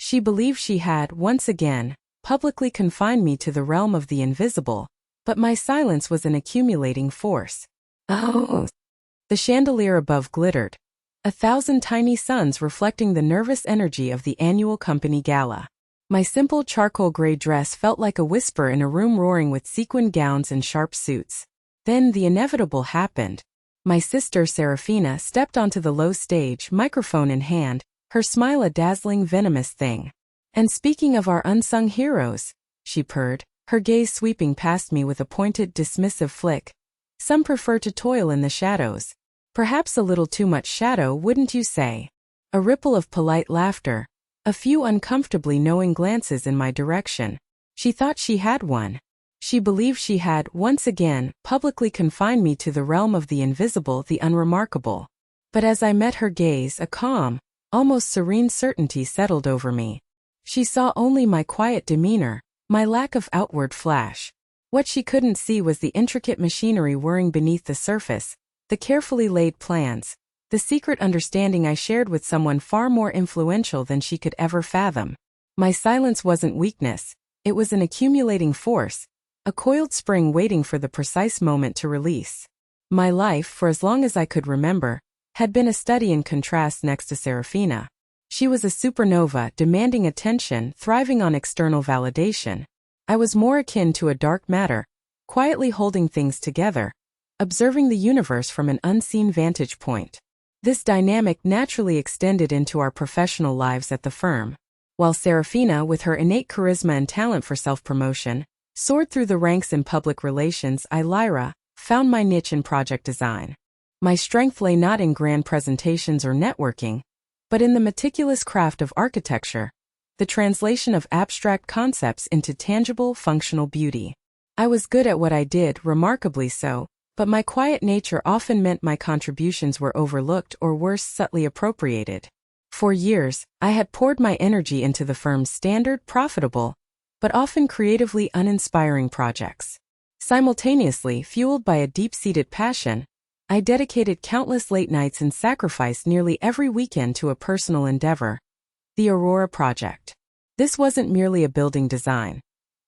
She believed she had, once again, publicly confined me to the realm of the invisible, but my silence was an accumulating force. Oh! The chandelier above glittered, 1,000 tiny suns reflecting the nervous energy of the annual company gala. My simple charcoal gray dress felt like a whisper in a room roaring with sequined gowns and sharp suits. Then the inevitable happened. My sister Seraphina stepped onto the low stage, microphone in hand, her smile a dazzling venomous thing. "And speaking of our unsung heroes," she purred, her gaze sweeping past me with a pointed, dismissive flick. "Some prefer to toil in the shadows. Perhaps a little too much shadow, wouldn't you say?" A ripple of polite laughter, a few uncomfortably knowing glances in my direction. She thought she had one. She believed she had, once again, publicly confined me to the realm of the invisible, the unremarkable. But as I met her gaze, a calm, almost serene certainty settled over me. She saw only my quiet demeanor, my lack of outward flash. What she couldn't see was the intricate machinery whirring beneath the surface, the carefully laid plans, the secret understanding I shared with someone far more influential than she could ever fathom. My silence wasn't weakness, it was an accumulating force, a coiled spring waiting for the precise moment to release. My life, for as long as I could remember, had been a study in contrast next to Seraphina. She was a supernova, demanding attention, thriving on external validation. I was more akin to a dark matter, quietly holding things together, observing the universe from an unseen vantage point. This dynamic naturally extended into our professional lives at the firm. While Seraphina, with her innate charisma and talent for self-promotion, soared through the ranks in public relations, I, Lyra, found my niche in project design. My strength lay not in grand presentations or networking, but in the meticulous craft of architecture, the translation of abstract concepts into tangible, functional beauty. I was good at what I did, remarkably so, but my quiet nature often meant my contributions were overlooked or worse, subtly appropriated. For years, I had poured my energy into the firm's standard, profitable, but often creatively uninspiring projects. Simultaneously, fueled by a deep-seated passion, I dedicated countless late nights and sacrificed nearly every weekend to a personal endeavor, the Aurora Project. This wasn't merely a building design.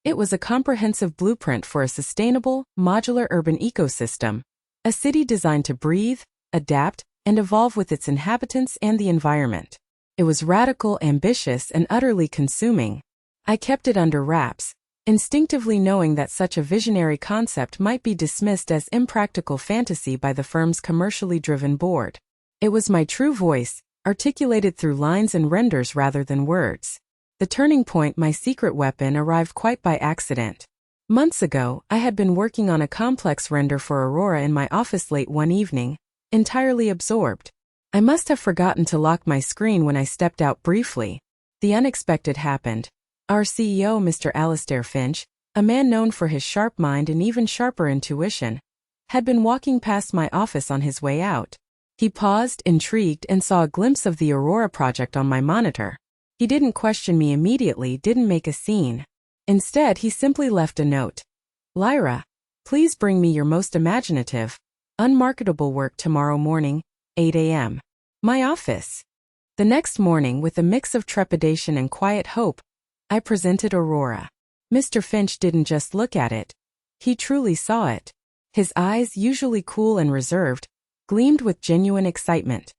It was a comprehensive blueprint for a sustainable, modular urban ecosystem, a city designed to breathe, adapt, and evolve with its inhabitants and the environment. It was radical, ambitious, and utterly consuming. I kept it under wraps, instinctively knowing that such a visionary concept might be dismissed as impractical fantasy by the firm's commercially driven board. It was my true voice, articulated through lines and renders rather than words. The turning point, my secret weapon, arrived quite by accident. Months ago, I had been working on a complex render for Aurora in my office late one evening, entirely absorbed. I must have forgotten to lock my screen when I stepped out briefly. The unexpected happened. Our CEO, Mr. Alistair Finch, a man known for his sharp mind and even sharper intuition, had been walking past my office on his way out. He paused, intrigued, and saw a glimpse of the Aurora Project on my monitor. He didn't question me immediately, didn't make a scene. Instead, he simply left a note. "Lyra, please bring me your most imaginative, unmarketable work tomorrow morning, 8 a.m. My office." The next morning, with a mix of trepidation and quiet hope, I presented Aurora. Mr. Finch didn't just look at it. He truly saw it. His eyes, usually cool and reserved, gleamed with genuine excitement.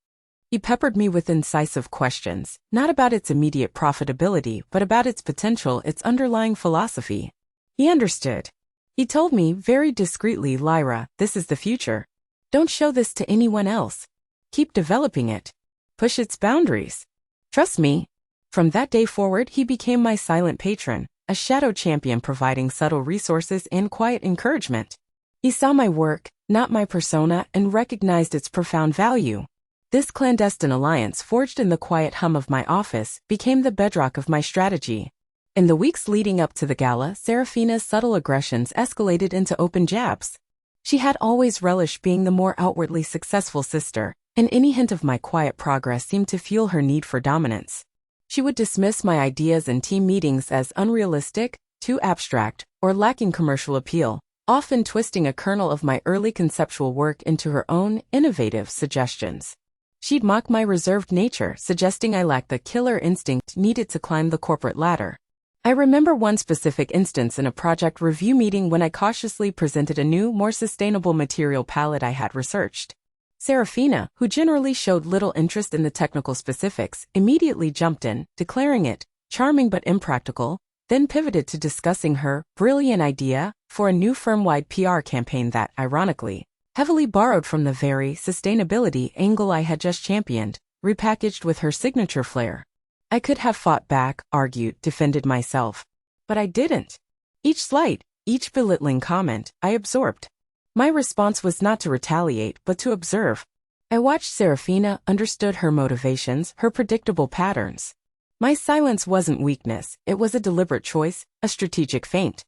He peppered me with incisive questions, not about its immediate profitability, but about its potential, its underlying philosophy. He understood. He told me, very discreetly, "Lyra, this is the future. Don't show this to anyone else. Keep developing it. Push its boundaries. Trust me." From that day forward, he became my silent patron, a shadow champion providing subtle resources and quiet encouragement. He saw my work, not my persona, and recognized its profound value. This clandestine alliance, forged in the quiet hum of my office, became the bedrock of my strategy. In the weeks leading up to the gala, Seraphina's subtle aggressions escalated into open jabs. She had always relished being the more outwardly successful sister, and any hint of my quiet progress seemed to fuel her need for dominance. She would dismiss my ideas in team meetings as unrealistic, too abstract, or lacking commercial appeal, often twisting a kernel of my early conceptual work into her own innovative suggestions. She'd mock my reserved nature, suggesting I lacked the killer instinct needed to climb the corporate ladder. I remember one specific instance in a project review meeting when I cautiously presented a new, more sustainable material palette I had researched. Seraphina, who generally showed little interest in the technical specifics, immediately jumped in, declaring it charming but impractical, then pivoted to discussing her brilliant idea for a new firm-wide PR campaign that, ironically, heavily borrowed from the very sustainability angle I had just championed, repackaged with her signature flair. I could have fought back, argued, defended myself. But I didn't. Each slight, each belittling comment, I absorbed. My response was not to retaliate, but to observe. I watched Seraphina, understood her motivations, her predictable patterns. My silence wasn't weakness, it was a deliberate choice, a strategic feint.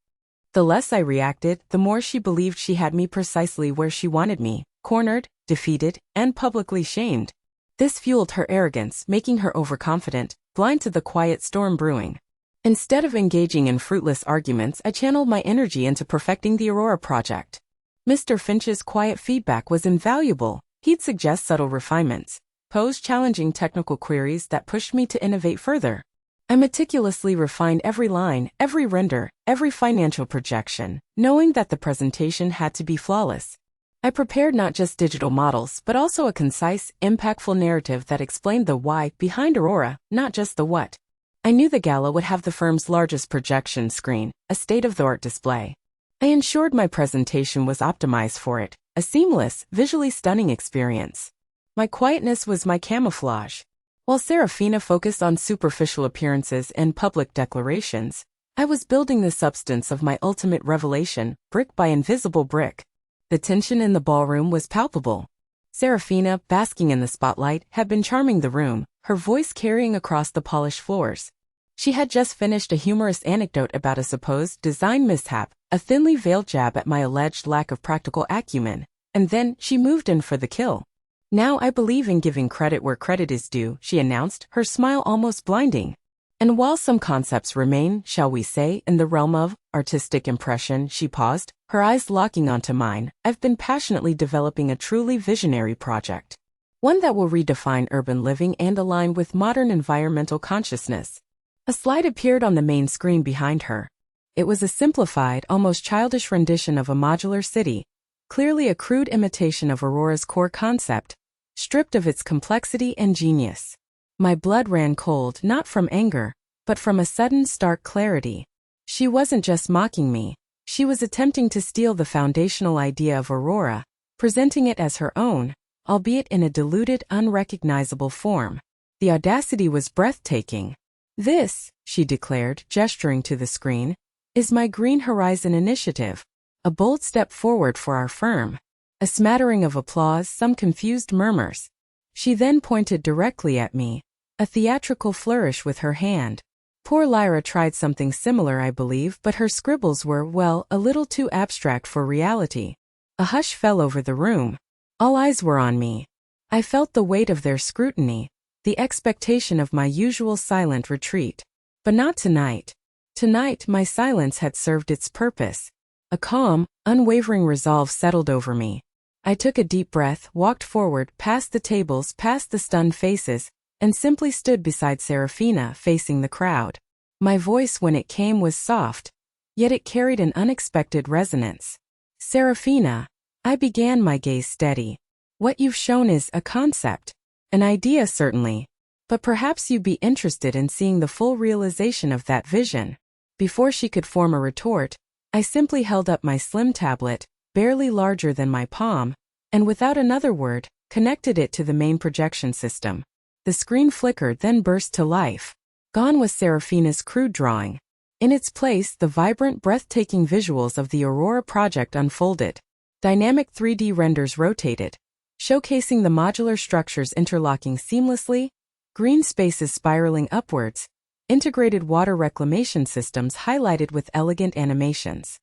The less I reacted, the more she believed she had me precisely where she wanted me, cornered, defeated, and publicly shamed. This fueled her arrogance, making her overconfident, blind to the quiet storm brewing. Instead of engaging in fruitless arguments, I channeled my energy into perfecting the Aurora Project. Mr. Finch's quiet feedback was invaluable. He'd suggest subtle refinements, pose challenging technical queries that pushed me to innovate further. I meticulously refined every line, every render, every financial projection, knowing that the presentation had to be flawless. I prepared not just digital models, but also a concise, impactful narrative that explained the why behind Aurora, not just the what. I knew the Gala would have the firm's largest projection screen, a state-of-the-art display. I ensured my presentation was optimized for it, a seamless, visually stunning experience. My quietness was my camouflage. While Seraphina focused on superficial appearances and public declarations, I was building the substance of my ultimate revelation, brick by invisible brick. The tension in the ballroom was palpable. Seraphina, basking in the spotlight, had been charming the room, her voice carrying across the polished floors. She had just finished a humorous anecdote about a supposed design mishap, a thinly veiled jab at my alleged lack of practical acumen, and then she moved in for the kill. "Now I believe in giving credit where credit is due," she announced, her smile almost blinding. "And while some concepts remain, shall we say, in the realm of artistic impression," she paused, her eyes locking onto mine, "I've been passionately developing a truly visionary project. One that will redefine urban living and align with modern environmental consciousness." A slide appeared on the main screen behind her. It was a simplified, almost childish rendition of a modular city, clearly a crude imitation of Aurora's core concept, stripped of its complexity and genius. My blood ran cold, not from anger, but from a sudden stark clarity. She wasn't just mocking me. She was attempting to steal the foundational idea of Aurora, presenting it as her own, albeit in a diluted, unrecognizable form. The audacity was breathtaking. "This," she declared, gesturing to the screen, "is my Green Horizon initiative, a bold step forward for our firm." A smattering of applause, some confused murmurs. She then pointed directly at me, a theatrical flourish with her hand. Poor Lyra tried something similar, I believe, but her scribbles were, well, a little too abstract for reality. A hush fell over the room. All eyes were on me. I felt the weight of their scrutiny, the expectation of my usual silent retreat. But not tonight. Tonight, my silence had served its purpose. A calm, unwavering resolve settled over me. I took a deep breath, walked forward, past the tables, past the stunned faces, and simply stood beside Seraphina, facing the crowd. My voice, when it came, was soft, yet it carried an unexpected resonance. "Seraphina," I began, my gaze steady. "What you've shown is a concept. An idea, certainly. But perhaps you'd be interested in seeing the full realization of that vision." Before she could form a retort, I simply held up my slim tablet, barely larger than my palm, and without another word, connected it to the main projection system. The screen flickered, then burst to life. Gone was Seraphina's crude drawing. In its place, the vibrant, breathtaking visuals of the Aurora Project unfolded. Dynamic 3D renders rotated, showcasing the modular structures interlocking seamlessly, green spaces spiraling upwards, integrated water reclamation systems highlighted with elegant animations.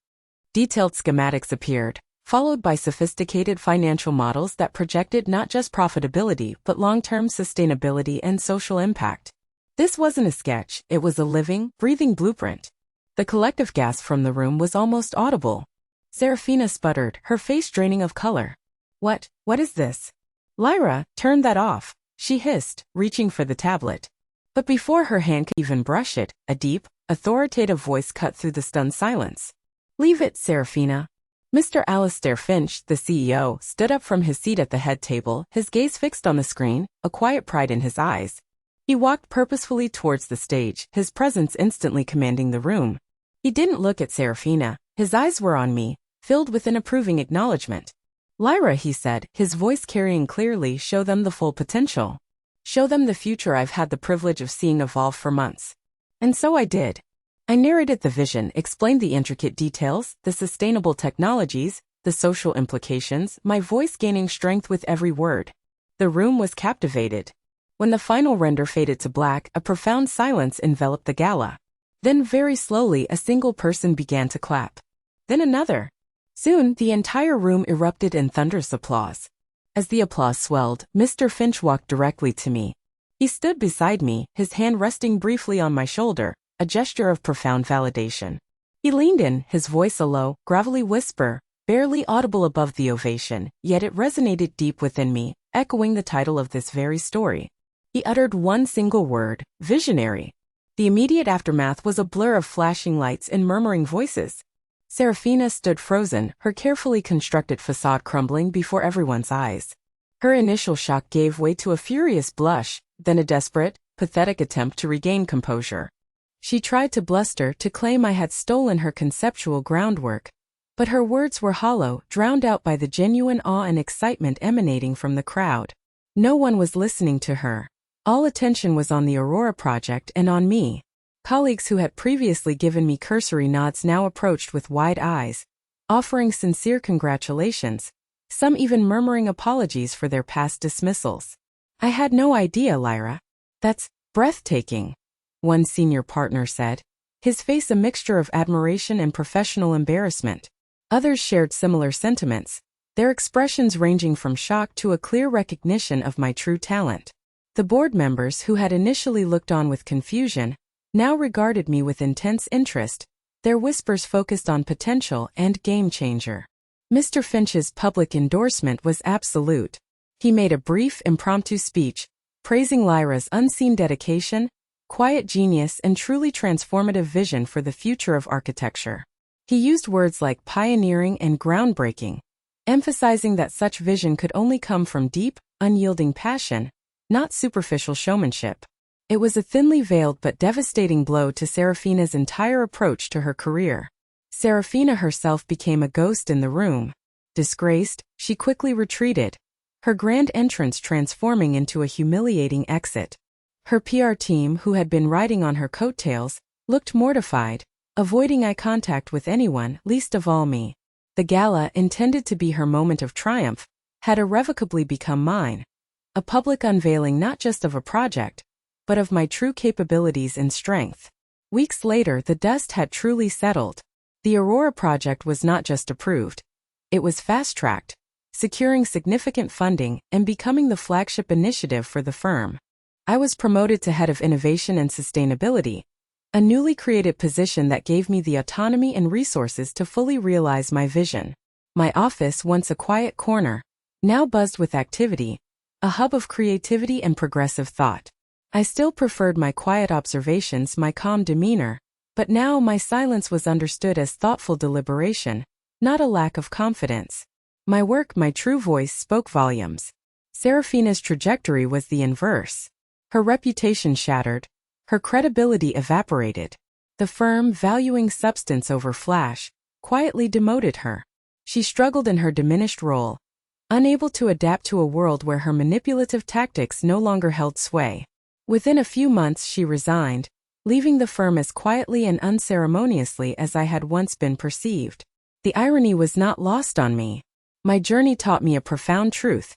Detailed schematics appeared, followed by sophisticated financial models that projected not just profitability but long-term sustainability and social impact. This wasn't a sketch, it was a living, breathing blueprint. The collective gasp from the room was almost audible. Seraphina sputtered, her face draining of color. What is this?" "Lyra, turn that off," she hissed, reaching for the tablet. But before her hand could even brush it, a deep, authoritative voice cut through the stunned silence. "Leave it, Seraphina." Mr. Alistair Finch, the CEO, stood up from his seat at the head table, his gaze fixed on the screen, a quiet pride in his eyes. He walked purposefully towards the stage, his presence instantly commanding the room. He didn't look at Seraphina, his eyes were on me, filled with an approving acknowledgement. "Lyra," he said, his voice carrying clearly, "show them the full potential. Show them the future I've had the privilege of seeing evolve for months." And so I did. I narrated the vision, explained the intricate details, the sustainable technologies, the social implications, my voice gaining strength with every word. The room was captivated. When the final render faded to black, a profound silence enveloped the gala. Then very slowly a single person began to clap. Then another. Soon the entire room erupted in thunderous applause. As the applause swelled, Mr. Finch walked directly to me. He stood beside me, his hand resting briefly on my shoulder, a gesture of profound validation. He leaned in, his voice a low, gravelly whisper, barely audible above the ovation, yet it resonated deep within me, echoing the title of this very story. He uttered one single word: visionary. The immediate aftermath was a blur of flashing lights and murmuring voices. Seraphina stood frozen, her carefully constructed facade crumbling before everyone's eyes. Her initial shock gave way to a furious blush, then a desperate, pathetic attempt to regain composure. She tried to bluster, to claim I had stolen her conceptual groundwork, but her words were hollow, drowned out by the genuine awe and excitement emanating from the crowd. No one was listening to her. All attention was on the Aurora Project and on me. Colleagues who had previously given me cursory nods now approached with wide eyes, offering sincere congratulations, some even murmuring apologies for their past dismissals. "I had no idea, Lyra. That's breathtaking," one senior partner said, his face a mixture of admiration and professional embarrassment. Others shared similar sentiments, their expressions ranging from shock to a clear recognition of my true talent. The board members, who had initially looked on with confusion, now regarded me with intense interest, their whispers focused on potential and game changer. Mr. Finch's public endorsement was absolute. He made a brief, impromptu speech, praising Lyra's unseen dedication, quiet genius, and truly transformative vision for the future of architecture. He used words like pioneering and groundbreaking, emphasizing that such vision could only come from deep, unyielding passion, not superficial showmanship. It was a thinly veiled but devastating blow to Seraphina's entire approach to her career. Seraphina herself became a ghost in the room. Disgraced, she quickly retreated, her grand entrance transforming into a humiliating exit. Her PR team, who had been riding on her coattails, looked mortified, avoiding eye contact with anyone, least of all me. The gala, intended to be her moment of triumph, had irrevocably become mine. A public unveiling not just of a project, but of my true capabilities and strength. Weeks later, the dust had truly settled. The Aurora Project was not just approved, it was fast-tracked, securing significant funding and becoming the flagship initiative for the firm. I was promoted to head of innovation and sustainability, a newly created position that gave me the autonomy and resources to fully realize my vision. My office, once a quiet corner, now buzzed with activity, a hub of creativity and progressive thought. I still preferred my quiet observations, my calm demeanor, but now my silence was understood as thoughtful deliberation, not a lack of confidence. My work, my true voice, spoke volumes. Seraphina's trajectory was the inverse. Her reputation shattered, her credibility evaporated. The firm, valuing substance over flash, quietly demoted her. She struggled in her diminished role, unable to adapt to a world where her manipulative tactics no longer held sway. Within a few months she resigned, leaving the firm as quietly and unceremoniously as I had once been perceived. The irony was not lost on me. My journey taught me a profound truth.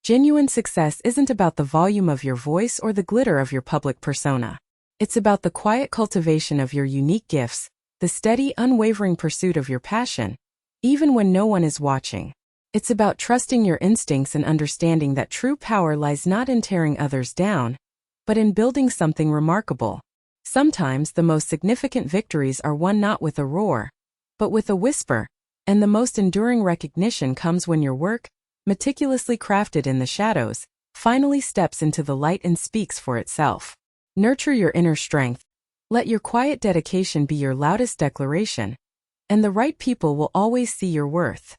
Genuine success isn't about the volume of your voice or the glitter of your public persona. It's about the quiet cultivation of your unique gifts, the steady, unwavering pursuit of your passion, even when no one is watching. It's about trusting your instincts and understanding that true power lies not in tearing others down, but in building something remarkable. Sometimes the most significant victories are won not with a roar, but with a whisper, and the most enduring recognition comes when your work, meticulously crafted in the shadows, finally steps into the light and speaks for itself. Nurture your inner strength. Let your quiet dedication be your loudest declaration, and the right people will always see your worth.